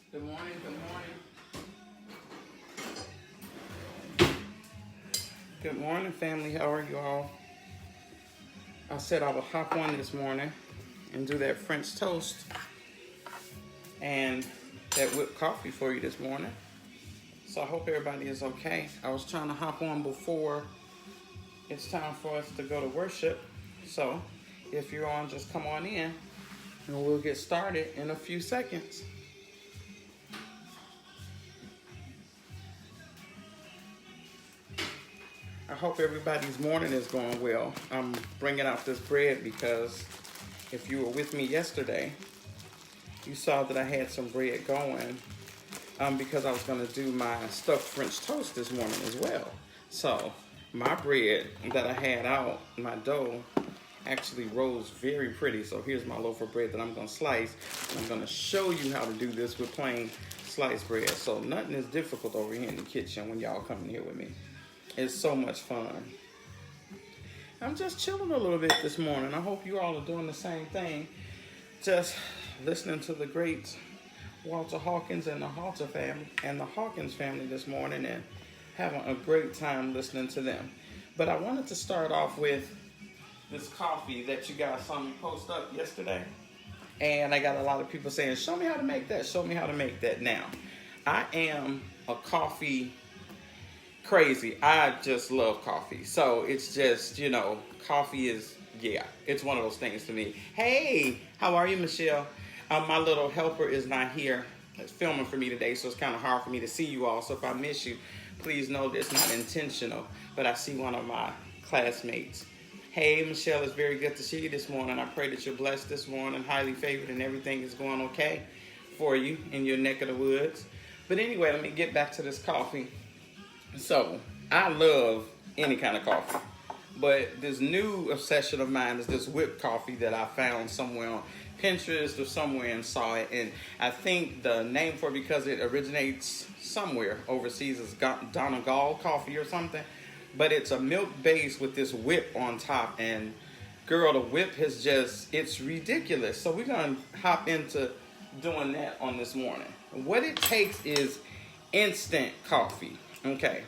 Good morning, good morning. Good morning, family. How are you all? I said I would hop on this morning and do that French toast and that whipped coffee for you this morning. So I hope everybody is okay. I was trying to hop on before it's time for us to go to worship. So if you're on, just come on in and we'll get started in a few seconds. I hope everybody's morning is going well. I'm bringing out this bread because if you were with me yesterday, you saw that I had some bread going because I was going to do my stuffed French toast this morning as well. So my bread that I had out, my dough, actually rose very pretty. So here's my loaf of bread that I'm going to slice. And I'm going to show you how to do this with plain sliced bread. So nothing is difficult over here in the kitchen when y'all come in here with me. It's so much fun. I'm just chilling a little bit this morning. I hope you all are doing the same thing. Just listening to the great Walter Hawkins and the Halter family and the Hawkins family this morning and having a great time listening to them. But I wanted to start off with this coffee that you guys saw me post up yesterday. And I got a lot of people saying, show me how to make that. Show me how to make that. Now, I am a coffee crazy. I just love coffee. So it's just, coffee is, it's one of those things to me. Hey, how are you, Michelle? My little helper is not here. It's filming for me today, so it's kind of hard for me to see you all. So if I miss you, please know that it's not intentional. But I see one of my classmates. Hey, Michelle, it's very good to see you this morning. I pray that you're blessed this morning, highly favored, and everything is going okay for you in your neck of the woods. But anyway, let me get back to this coffee. So, I love any kind of coffee, but this new obsession of mine is this whipped coffee that I found somewhere on Pinterest or somewhere and saw it, and I think the name for it, because it originates somewhere overseas, is Donegal coffee or something, but it's a milk base with this whip on top, and girl, the whip is just, it's ridiculous. So we're going to hop into doing that on this morning. What it takes is instant coffee. Okay,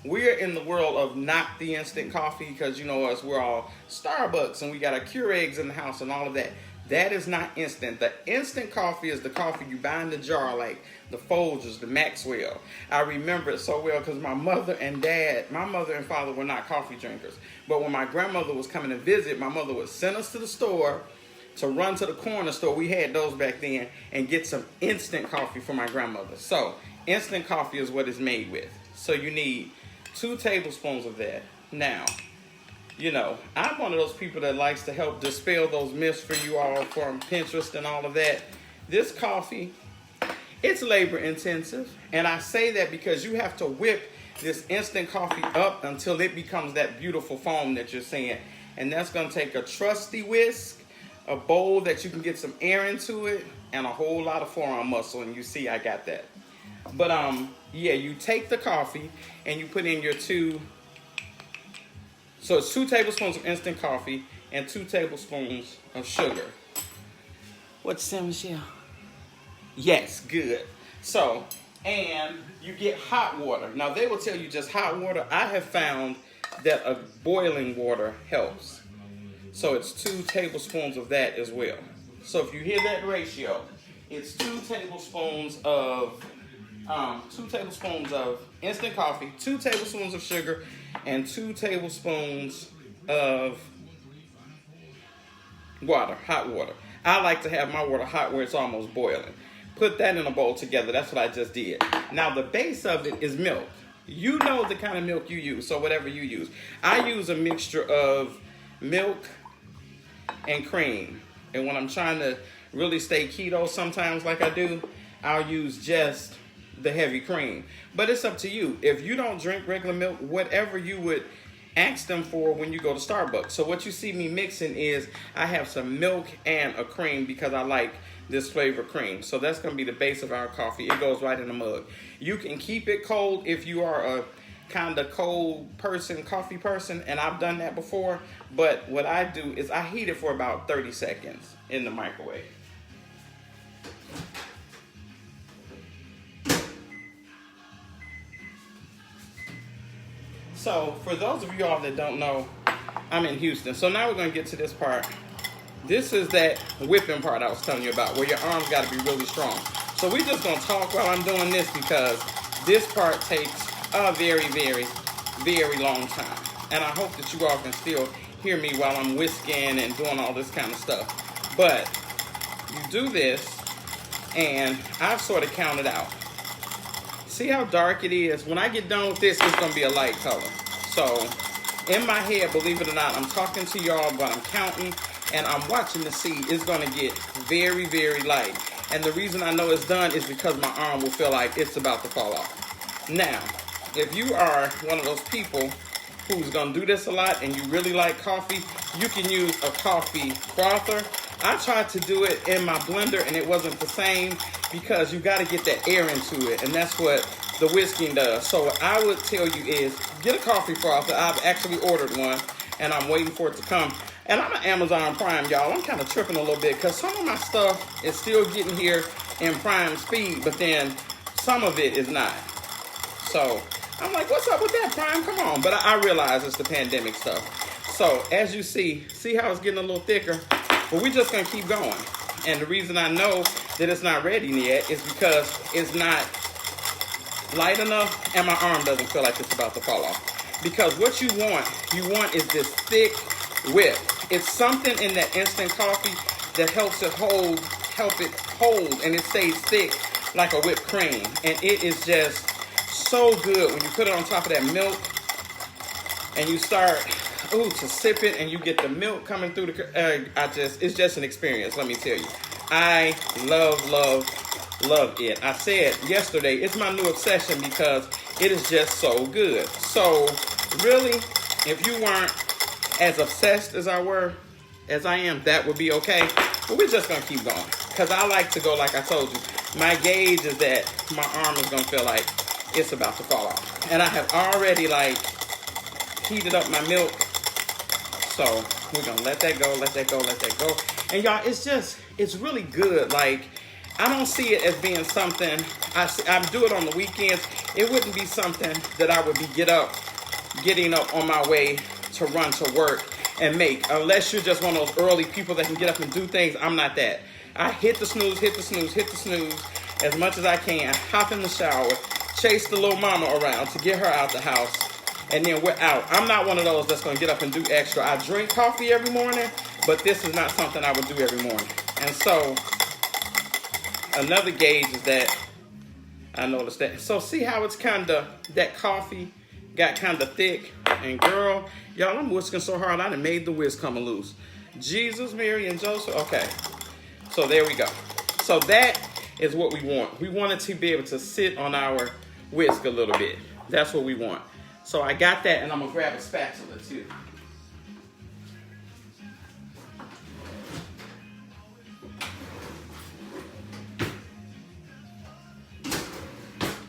we're in the world of not the instant coffee because you know us, we're all Starbucks and we got our Keurigs in the house and all of that. That is not instant. The instant coffee is the coffee you buy in the jar, like the Folgers, the Maxwell. I remember it so well because my mother and father were not coffee drinkers. But when my grandmother was coming to visit, my mother would send us to the store to run to the corner store. We had those back then, and get some instant coffee for my grandmother. So instant coffee is what it's made with. So you need 2 tablespoons of that. Now, I'm one of those people that likes to help dispel those myths for you all from Pinterest and all of that. This coffee, it's labor intensive. And I say that because you have to whip this instant coffee up until it becomes that beautiful foam that you're seeing. And that's going to take a trusty whisk, a bowl that you can get some air into it, and a whole lot of forearm muscle. And you see I got that. But you take the coffee and you put in your 2. So it's 2 tablespoons of instant coffee and 2 tablespoons of sugar. What's Sam Michelle? Yes, good. So, and you get hot water. Now they will tell you just hot water. I have found that a boiling water helps. So it's 2 tablespoons of that as well. So if you hear that ratio, it's 2 tablespoons of 2 tablespoons of instant coffee, 2 tablespoons of sugar, and 2 tablespoons of water, hot water. I like to have my water hot where it's almost boiling. Put that in a bowl together. That's what I just did. Now the base of it is milk. You know the kind of milk you use, so whatever you use. I use a mixture of milk and cream. And when I'm trying to really stay keto sometimes like I do, I'll use just the heavy cream. But it's up to you. If you don't drink regular milk, whatever you would ask them for when you go to Starbucks. So what you see me mixing is I have some milk and a cream because I like this flavor cream. So that's going to be the base of our coffee. It goes right in the mug. You can keep it cold if you are a kind of cold person, coffee person, and I've done that before. But what I do is I heat it for about 30 seconds in the microwave. So for those of you all that don't know, I'm in Houston. So now we're going to get to this part. This is that whipping part I was telling you about, where your arms got to be really strong. So we're just going to talk while I'm doing this, because this part takes a very, very, very long time. And I hope that you all can still hear me while I'm whisking and doing all this kind of stuff. But you do this, and I've sort of counted out. See how dark it is? When I get done with this, it's going to be a light color. So in my head, believe it or not, I'm talking to y'all, but I'm counting, and I'm watching to see it's going to get very, very light. And the reason I know it's done is because my arm will feel like it's about to fall off. Now, if you are one of those people who's going to do this a lot and you really like coffee, you can use a coffee frother. I tried to do it in my blender and it wasn't the same, because you got to get that air into it, and that's what the whisking does. So what I would tell you is get a coffee frother. I've actually ordered one and I'm waiting for it to come. And I'm an Amazon Prime, y'all. I'm kind of tripping a little bit because some of my stuff is still getting here in Prime speed, but then some of it is not. So I'm like, what's up with that, Prime? Come on. But I realize it's the pandemic stuff. So as you see how it's getting a little thicker? But we're just going to keep going. And the reason I know that it's not ready yet is because it's not light enough and my arm doesn't feel like it's about to fall off. Because what you want is this thick whip. It's something in that instant coffee that helps it hold, and it stays thick like a whipped cream. And it is just so good when you put it on top of that milk and you start to sip it, and you get the milk coming through the it's just an experience, let me tell you. I love it. I said yesterday, it's my new obsession because it is just so good. So really, if you weren't as obsessed as I am, that would be okay. But we're just gonna keep going, because I like to go, like I told you, my gauge is that my arm is gonna feel like it's about to fall off. And I have already heated up my milk. So we're gonna let that go. And y'all, it's really good. Like, I don't see it as being something, I do it on the weekends. It wouldn't be something that I would be getting up on my way to run to work and make, unless you're just one of those early people that can get up and do things. I'm not that. I hit the snooze as much as I can, hop in the shower, chase the little mama around to get her out the house, and then we're out. I'm not one of those that's going to get up and do extra. I drink coffee every morning, but this is not something I would do every morning. And so another gauge is that I noticed that. So see how it's that coffee got kind of thick? And girl, y'all, I'm whisking so hard I done made the whisk come loose. Jesus, Mary, and Joseph. Okay, so there we go. So that is what we want. We want it to be able to sit on our whisk a little bit. That's what we want. So I got that, and I'm gonna grab a spatula too.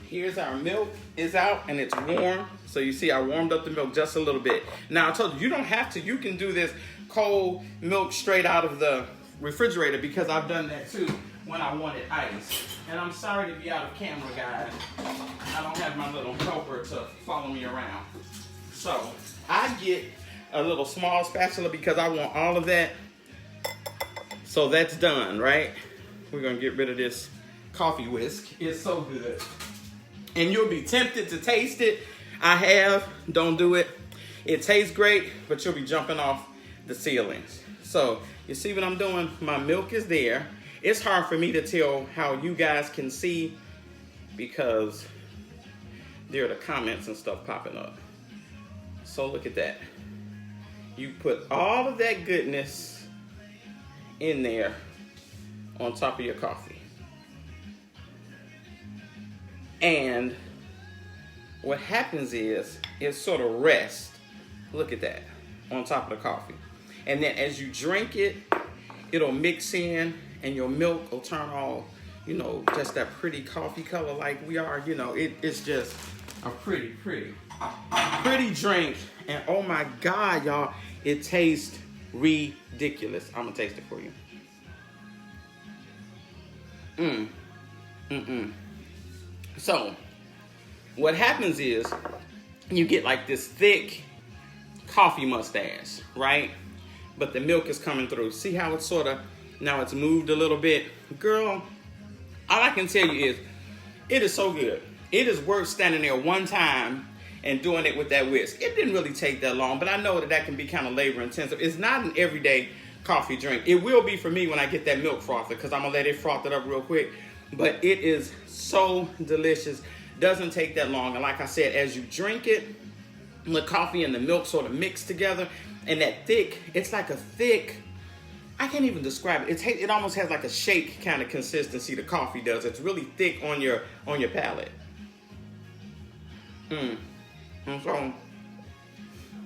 Here's our milk is out and it's warm. So you see I warmed up the milk just a little bit. Now I told you, you don't have to. You can do this cold milk straight out of the refrigerator, because I've done that too when I wanted ice. And I'm sorry to be out of camera, guys. I don't have my little helper to follow me around. So I get a little small spatula because I want all of that. So that's done, right? We're gonna get rid of this coffee whisk. It's so good. And you'll be tempted to taste it. I have, don't do it. It tastes great, but you'll be jumping off the ceilings. So you see what I'm doing? My milk is there. It's hard for me to tell how you guys can see because there are the comments and stuff popping up. So look at that. You put all of that goodness in there on top of your coffee. And what happens is it sort of rests, look at that, on top of the coffee. And then as you drink it, it'll mix in and your milk will turn all, just that pretty coffee color like we are. It's just a pretty drink. And oh my God, y'all, it tastes ridiculous. I'm gonna taste it for you. So what happens is you get like this thick coffee mustache, right? But the milk is coming through. See how it's sort of, now it's moved a little bit? Girl, all I can tell you is, it is so good. It is worth standing there one time and doing it with that whisk. It didn't really take that long, but I know that can be kind of labor intensive. It's not an everyday coffee drink. It will be for me when I get that milk frother, because I'm gonna let it froth it up real quick. But it is so delicious. Doesn't take that long. And like I said, as you drink it, the coffee and the milk sort of mix together, and that thick, it's like a thick, I can't even describe it. It almost has like a shake kind of consistency, the coffee does. It's really thick on your palate. And so,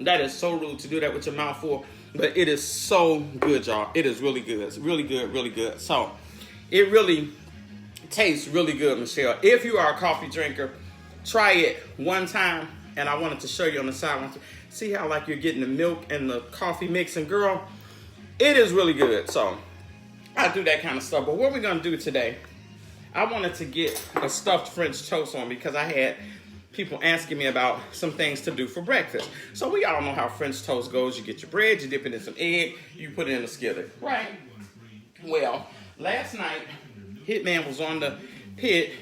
that is so rude to do that with your mouth full, but it is so good, y'all. It is really good. It's really good, really good. So, it really tastes really good, Michelle. If you are a coffee drinker, try it one time. And I wanted to show you on the side. See how like you're getting the milk and the coffee mixing, girl? It is really good. So I do that kind of stuff. But what we're going to do today, I wanted to get a stuffed French toast on because I had people asking me about some things to do for breakfast. So we all know how French toast goes. You get your bread, you dip it in some egg, you put it in the skillet, right? Well, last night, Hitman was on the pit,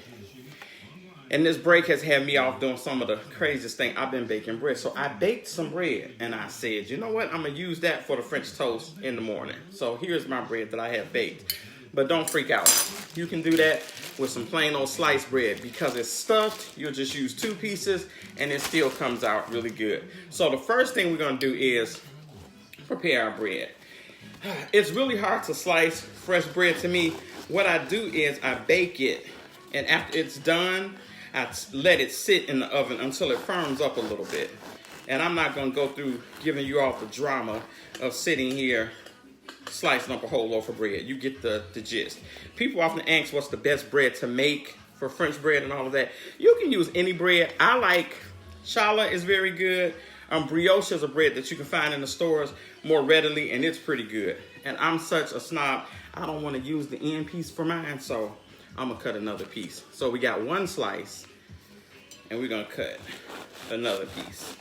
and this break has had me off doing some of the craziest thing. I've been baking bread. So I baked some bread, and I said, you know what? I'm going to use that for the French toast in the morning. So here's my bread that I have baked. But don't freak out. You can do that with some plain old sliced bread. Because it's stuffed, you'll just use 2 pieces, and it still comes out really good. So the first thing we're going to do is prepare our bread. It's really hard to slice fresh bread to me. What I do is I bake it, and after it's done, I let it sit in the oven until it firms up a little bit. And I'm not going to go through giving you all the drama of sitting here slicing up a whole loaf of bread. You get the gist. People often ask what's the best bread to make for French bread and all of that. You can use any bread. I like challah is very good. Brioche is a bread that you can find in the stores more readily, and it's pretty good. And I'm such a snob, I don't want to use the end piece for mine, so I'm going to cut another piece. So we got 1 slice, and we're going to cut another piece.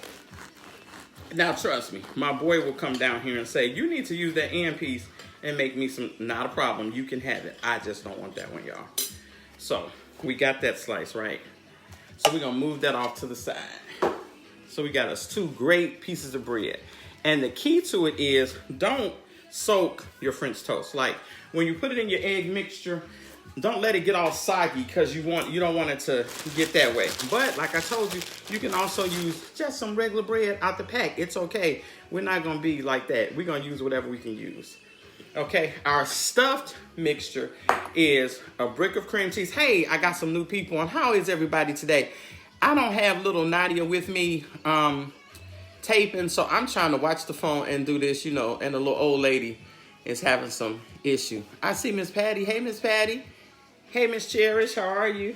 Now, trust me, my boy will come down here and say, you need to use that end piece and make me some, not a problem, you can have it. I just don't want that one, y'all. So, we got that slice, right? So we're going to move that off to the side. So we got us 2 great pieces of bread. And the key to it is, don't soak your French toast. Like, when you put it in your egg mixture, don't let it get all soggy because you don't want it to get that way. But like I told you, you can also use just some regular bread out the pack. It's okay. We're not going to be like that. We're going to use whatever we can use. Okay, our stuffed mixture is a brick of cream cheese. Hey, I got some new people on. How is everybody today? I don't have little Nadia with me taping, so I'm trying to watch the phone and do this, you know, and the little old lady is having some issue. I see Miss Patty. Hey, Miss Patty. Hey, Miss Cherish, how are you?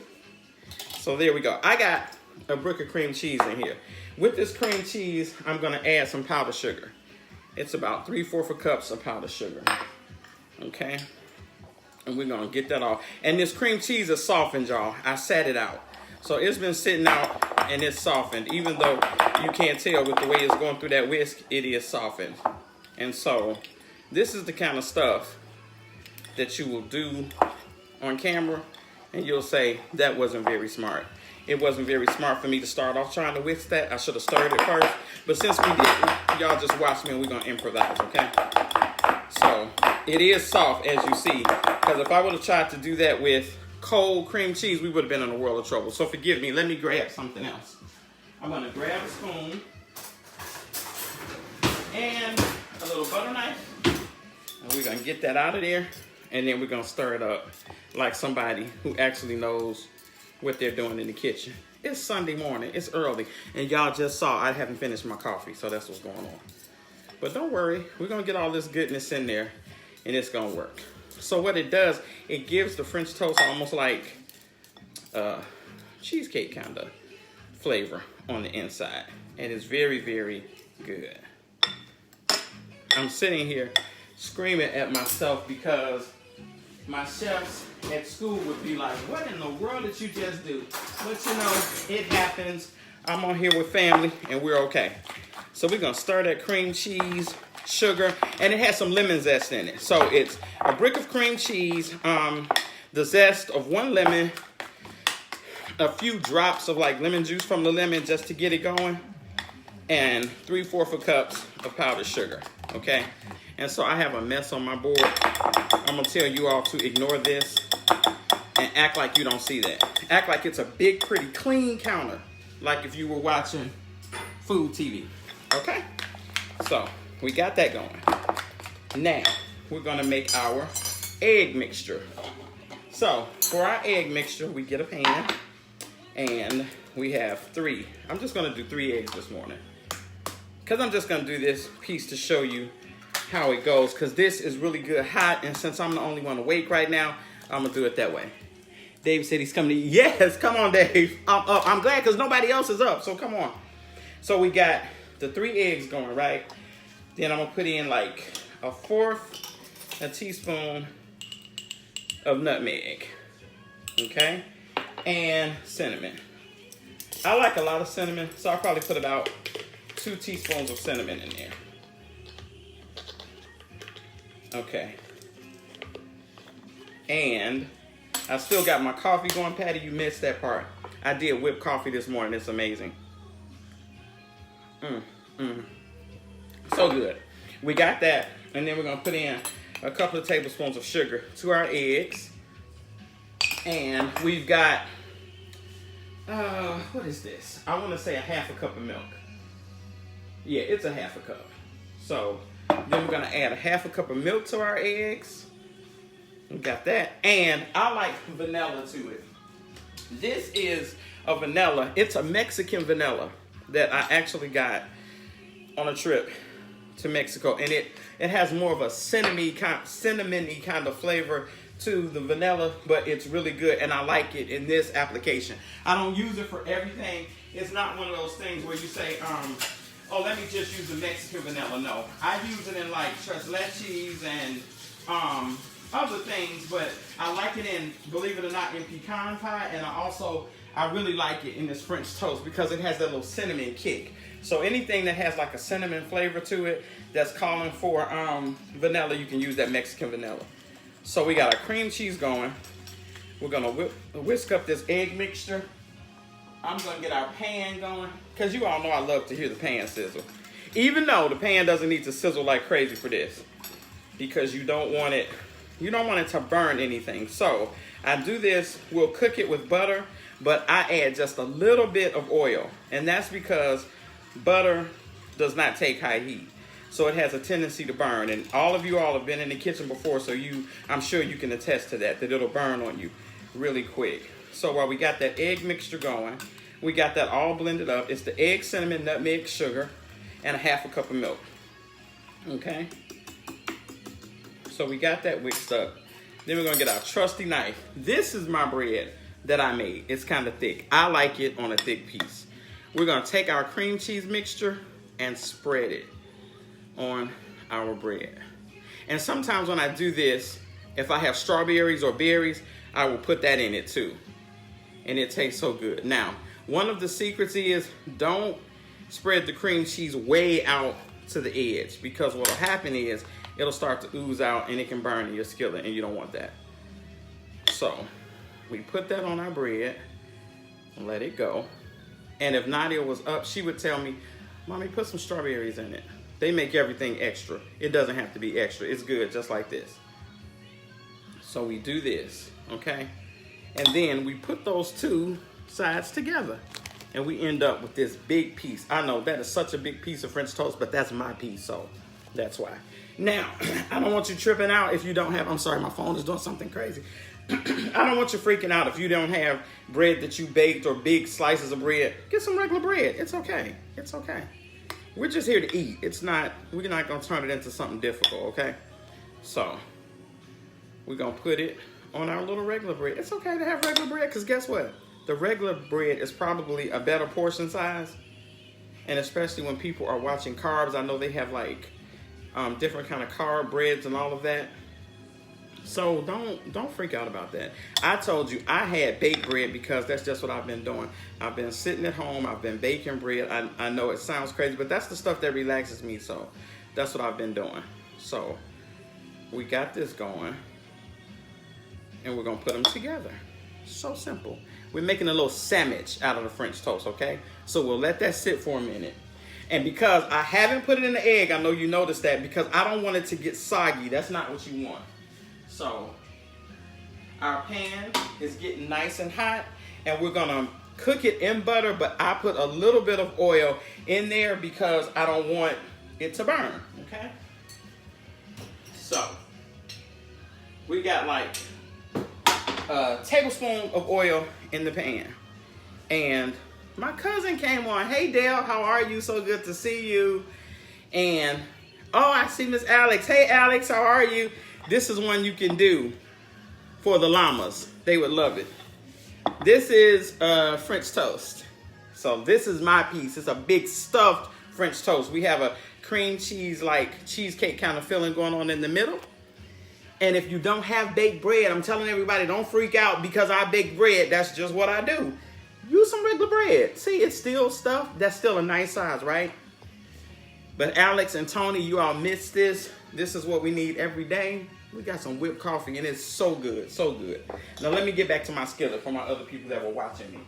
So there we go. I got a brick of cream cheese in here. With this cream cheese, I'm going to add some powdered sugar. It's about 3/4 cups of powdered sugar. Okay? And we're going to get that off. And this cream cheese is softened, y'all. I sat it out. So it's been sitting out and it's softened. Even though you can't tell with the way it's going through that whisk, it is softened. And so this is the kind of stuff that you will do on camera, and you'll say, that wasn't very smart. It wasn't very smart for me to start off trying to whisk that. I should have stirred it first. But since we did, y'all just watch me and we're going to improvise, okay? So, it is soft, as you see. Because if I would have tried to do that with cold cream cheese, we would have been in a world of trouble. So, forgive me. Let me grab something else. I'm going to grab a spoon and a little butter knife. And we're going to get that out of there. And then we're going to stir it up like somebody who actually knows what they're doing in the kitchen. It's Sunday morning. It's early. And y'all just saw I haven't finished my coffee. So that's what's going on. But don't worry. We're going to get all this goodness in there. And it's going to work. So what it does, it gives the French toast almost like cheesecake kind of flavor on the inside. And it's very, very good. I'm sitting here screaming at myself because my chefs at school would be like, what in the world did you just do? But you know, it happens. I'm on here with family and we're okay. So we're gonna stir that cream cheese, sugar, and it has some lemon zest in it. So it's a brick of cream cheese, the zest of 1 lemon, a few drops of like lemon juice from the lemon just to get it going, and 3/4 cups of powdered sugar, okay? And so I have a mess on my board. I'm gonna tell you all to ignore this and act like you don't see that. Act like it's a big, pretty, clean counter, like if you were watching food TV, okay? So we got that going. Now we're gonna make our egg mixture. So for our egg mixture, we get a pan and we have 3. I'm just gonna do 3 eggs this morning, because I'm just gonna do this piece to show you how it goes, because this is really good hot, and since I'm the only one awake right now, I'm gonna do it that way. Dave said he's coming to, yes, come on, Dave. I'm up. I'm glad because nobody else is up, so come on. So we got the 3 eggs going, right? Then I'm gonna put in like 1/4 teaspoon of nutmeg, okay? And cinnamon. I like a lot of cinnamon, so I'll probably put about 2 teaspoons of cinnamon in there. Okay. And I still got my coffee going. Patty, you missed that part. I did whipped coffee this morning. It's amazing. So good. We got that. And then we're going to put in a couple of tablespoons of sugar to our eggs. And we've got, what is this? I want to say 1/2 cup of milk. Yeah, it's 1/2 cup. So then we're going to add 1/2 cup of milk to our eggs. We got that. And I like vanilla to it. This is a vanilla. It's a Mexican vanilla that I actually got on a trip to Mexico. And it has more of a cinnamony kind of flavor to the vanilla, but it's really good. And I like it in this application. I don't use it for everything. It's not one of those things where you say, oh, let me just use the Mexican vanilla. No, I use it in like tres leches and other things, but I like it in, believe it or not, in pecan pie, and I really like it in this French toast because it has that little cinnamon kick. So anything that has like a cinnamon flavor to it that's calling for vanilla, you can use that Mexican vanilla. So we got our cream cheese going. We're gonna whisk up this egg mixture. I'm gonna get our pan going, because you all know I love to hear the pan sizzle. Even though the pan doesn't need to sizzle like crazy for this, because you don't want it to burn anything. So I do this, we'll cook it with butter, but I add just a little bit of oil. And that's because butter does not take high heat. So it has a tendency to burn. And all of you all have been in the kitchen before, so I'm sure you can attest to that it'll burn on you really quick. So while we got that egg mixture going, we got that all blended up. It's the egg, cinnamon, nutmeg, sugar, and 1/2 cup of milk. Okay? So we got that whisked up. Then we're gonna get our trusty knife. This is my bread that I made. It's kind of thick. I like it on a thick piece. We're gonna take our cream cheese mixture and spread it on our bread. And sometimes when I do this, if I have strawberries or berries, I will put that in it too. And it tastes so good. Now, one of the secrets is don't spread the cream cheese way out to the edge, because what will happen is it'll start to ooze out and it can burn in your skillet, and you don't want that. So we put that on our bread and let it go. And if Nadia was up, she would tell me, Mommy, put some strawberries in it. They make everything extra. It doesn't have to be extra. It's good just like this. So we do this, okay? And then we put those 2 sides together and we end up with this big piece. I know that is such a big piece of French toast, but that's my piece, so that's why. Now, I don't want you tripping out if you don't have, I'm sorry, my phone is doing something crazy. I don't want you freaking out if you don't have bread that you baked or big slices of bread. Get some regular bread. It's okay. It's okay. We're just here to eat. We're not going to turn it into something difficult, okay? So, we're going to put it on our little regular bread. It's okay to have regular bread, because guess what? The regular bread is probably a better portion size. And especially when people are watching carbs, I know they have like different kind of carb breads and all of that. So don't freak out about that. I told you I had baked bread because that's just what I've been doing. I've been sitting at home. I've been baking bread. I know it sounds crazy, but that's the stuff that relaxes me. So that's what I've been doing. So we got this going, and we're gonna put them together. So simple. We're making a little sandwich out of the French toast, okay? So we'll let that sit for a minute. And because I haven't put it in the egg, I know you noticed that, because I don't want it to get soggy. That's not what you want. So our pan is getting nice and hot, and we're gonna cook it in butter, but I put a little bit of oil in there because I don't want it to burn, okay? So we got like a tablespoon of oil in the pan. And my cousin came on. Hey Dale, how are you? So good to see you. And oh, I see Miss Alex. Hey Alex, how are you? This is one you can do for the llamas. They would love it. This is French toast. So this is my piece. It's a big stuffed French toast. We have a cream cheese, like cheesecake kind of filling going on in the middle. And if you don't have baked bread, I'm telling everybody, don't freak out because I bake bread. That's just what I do. Use some regular bread. See, it's still stuffed. That's still a nice size, right? But Alex and Tony, you all missed this. This is what we need every day. We got some whipped coffee, and it's so good, so good. Now let me get back to my skillet for my other people that were watching me.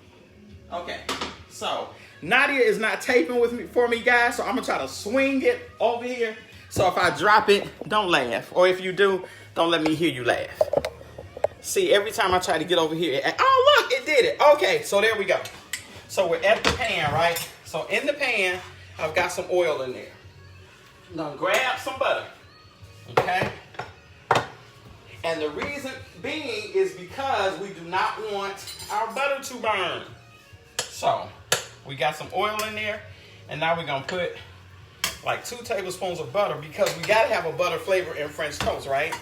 Okay, so Nadia is not taping with me for me, guys, so I'm gonna try to swing it over here. So if I drop it, don't laugh. Or if you do, don't let me hear you laugh. See, every time I try to get over here, oh look, it did it. Okay, so there we go. So we're at the pan, right? So in the pan, I've got some oil in there. I'm gonna grab some butter, okay? And the reason being is because we do not want our butter to burn. So we got some oil in there, and now we're gonna put like 2 tablespoons of butter because we gotta have a butter flavor in French toast, right?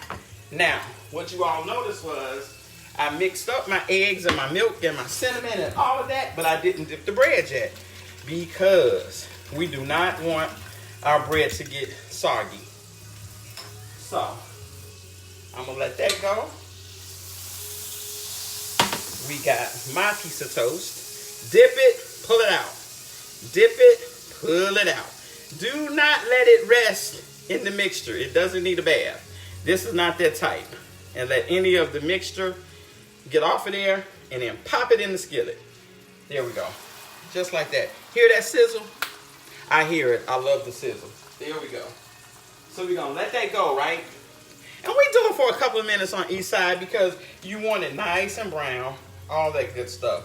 Now, what you all noticed was I mixed up my eggs and my milk and my cinnamon and all of that, but I didn't dip the bread yet because we do not want our bread to get soggy. So I'm gonna let that go. We got my piece of toast. Dip it, pull it out. Dip it, pull it out. Do not let it rest in the mixture. It doesn't need a bath. This is not that type. And let any of the mixture get off of there and then pop it in the skillet. There we go. Just like that. Hear that sizzle? I hear it. I love the sizzle. There we go. So we're gonna let that go, right? And we do it for a couple of minutes on each side because you want it nice and brown, all that good stuff.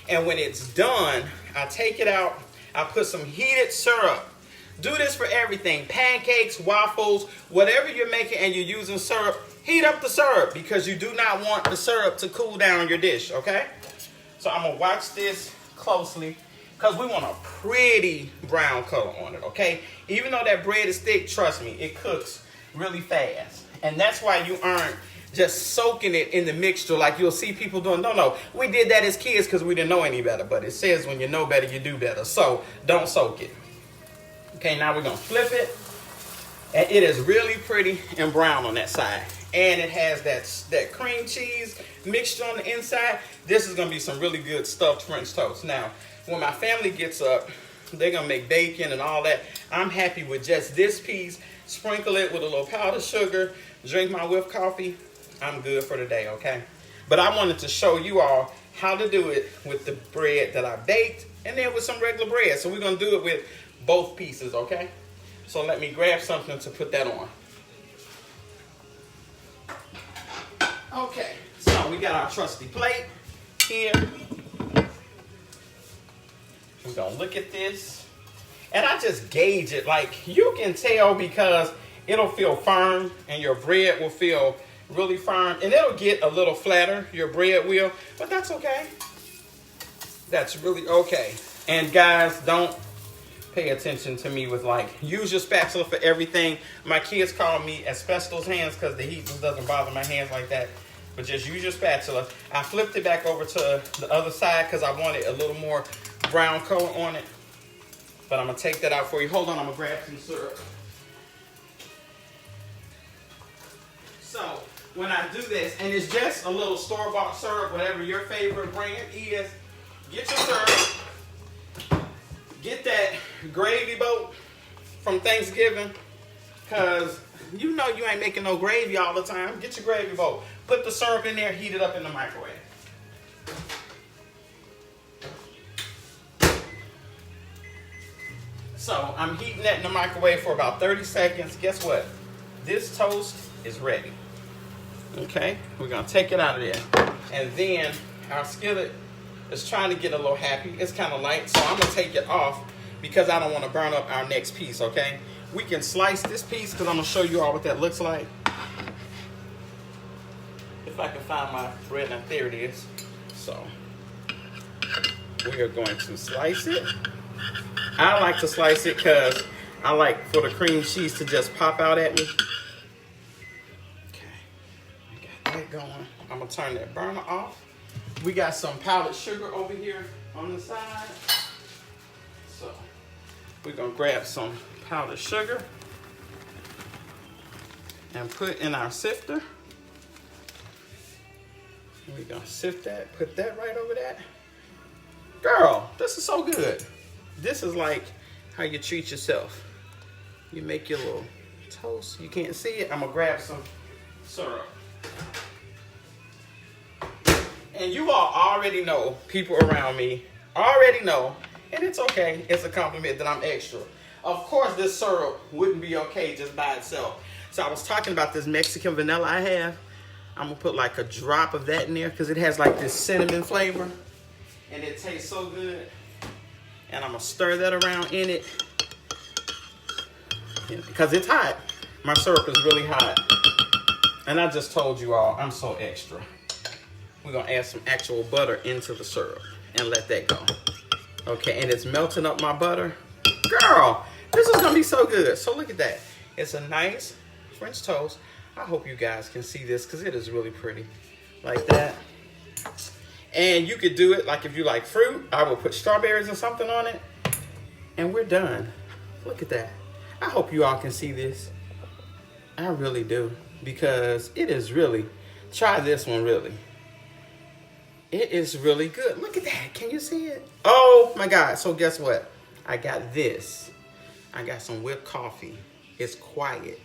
And when it's done, I take it out, I put some heated syrup. Do this for everything, pancakes, waffles, whatever you're making and you're using syrup, heat up the syrup because you do not want the syrup to cool down your dish, okay? So I'm gonna watch this closely because we want a pretty brown color on it, okay? Even though that bread is thick, trust me, it cooks really fast. And that's why you aren't just soaking it in the mixture like you'll see people doing. No, we did that as kids because we didn't know any better, but it says when you know better, you do better. So don't soak it. Okay, now we're gonna flip it. And it is really pretty and brown on that side. And it has that cream cheese mixture on the inside. This is gonna be some really good stuffed French toast. Now, when my family gets up, they're gonna make bacon and all that. I'm happy with just this piece. Sprinkle it with a little powdered sugar, drink my whipped coffee. I'm good for the day, okay? But I wanted to show you all how to do it with the bread that I baked and then with some regular bread. So we're gonna do it with both pieces, okay? So let me grab something to put that on. Okay, so we got our trusty plate here. We're gonna look at this. And I just gauge it, like you can tell because it'll feel firm and your bread will feel really firm and it'll get a little flatter, your bread will, but that's okay. That's really okay. And guys, don't pay attention to me with like, use your spatula for everything. My kids call me asbestos hands because the heat just doesn't bother my hands like that. But just use your spatula. I flipped it back over to the other side because I wanted a little more brown color on it. But I'm going to take that out for you. Hold on, I'm going to grab some syrup. So, when I do this, and it's just a little store-bought syrup, whatever your favorite brand is, get your syrup, get that gravy boat from Thanksgiving, because you know you ain't making no gravy all the time. Get your gravy boat, put the syrup in there, heat it up in the microwave. So I'm heating that in the microwave for about 30 seconds. Guess what? This toast is ready. Okay, we're gonna take it out of there. And then our skillet is trying to get a little happy. It's kind of light, so I'm gonna take it off because I don't want to burn up our next piece, okay? We can slice this piece because I'm gonna show you all what that looks like. If I can find my bread knife, there it is. So we are going to slice it. I like to slice it because I like for the cream cheese to just pop out at me. Okay, got that going. I'm gonna turn that burner off. We got some powdered sugar over here on the side. So we're gonna grab some powdered sugar and put in our sifter. We're gonna sift that, put that right over that. Girl, this is so good. This is like how you treat yourself. You make your little toast. You can't see it. I'm gonna grab some syrup. And you all already know, people around me already know, and it's okay, it's a compliment that I'm extra. Of course, this syrup wouldn't be okay just by itself. So I was talking about this Mexican vanilla I have. I'm gonna put like a drop of that in there because it has like this cinnamon flavor and it tastes so good. And I'm gonna stir that around in it because it's hot. My syrup is really hot. And I just told you all, I'm so extra. We're gonna add some actual butter into the syrup and let that go. Okay, and it's melting up my butter. Girl, this is gonna be so good. So look at that. It's a nice French toast. I hope you guys can see this because it is really pretty. Like that. And you could do it like if you like fruit. I will put strawberries or something on it. And we're done. Look at that. I hope you all can see this. I really do. Because it is really, try this one really. It is really good. Look at that. Can you see it? Oh my God. So guess what? I got this. I got some whipped coffee. It's quiet.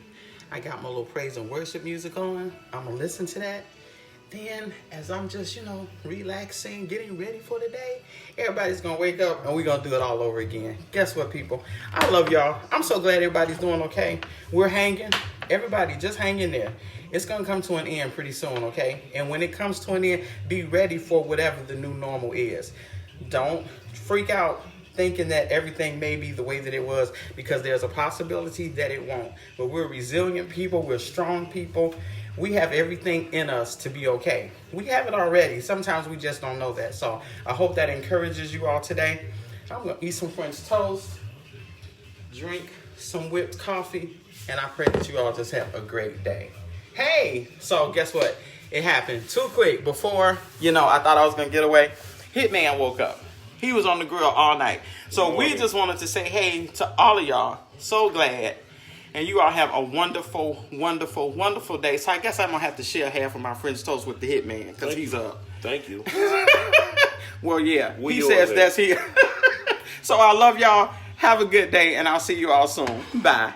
I got my little praise and worship music on. I'm going to listen to that. Then, as I'm just, relaxing, getting ready for the day, everybody's going to wake up and we're going to do it all over again. Guess what, people? I love y'all. I'm so glad everybody's doing okay. We're hanging. Everybody, just hang in there. It's going to come to an end pretty soon, okay? And when it comes to an end, be ready for whatever the new normal is. Don't freak out thinking that everything may be the way that it was, because there's a possibility that it won't. But we're resilient people. We're strong people. We have everything in us to be okay. We have it already. Sometimes we just don't know that. So I hope that encourages you all today. I'm going to eat some French toast, drink some whipped coffee, and I pray that you all just have a great day. Hey, so guess what? It happened too quick. Before, I thought I was going to get away. Hitman woke up. He was on the grill all night. So we just wanted to say hey to all of y'all. So glad. And you all have a wonderful, wonderful, wonderful day. So I guess I'm going to have to share half of my French toast with the Hitman because he's up. Thank you. Well, yeah. He says that's here. So I love y'all. Have a good day, and I'll see you all soon. Bye.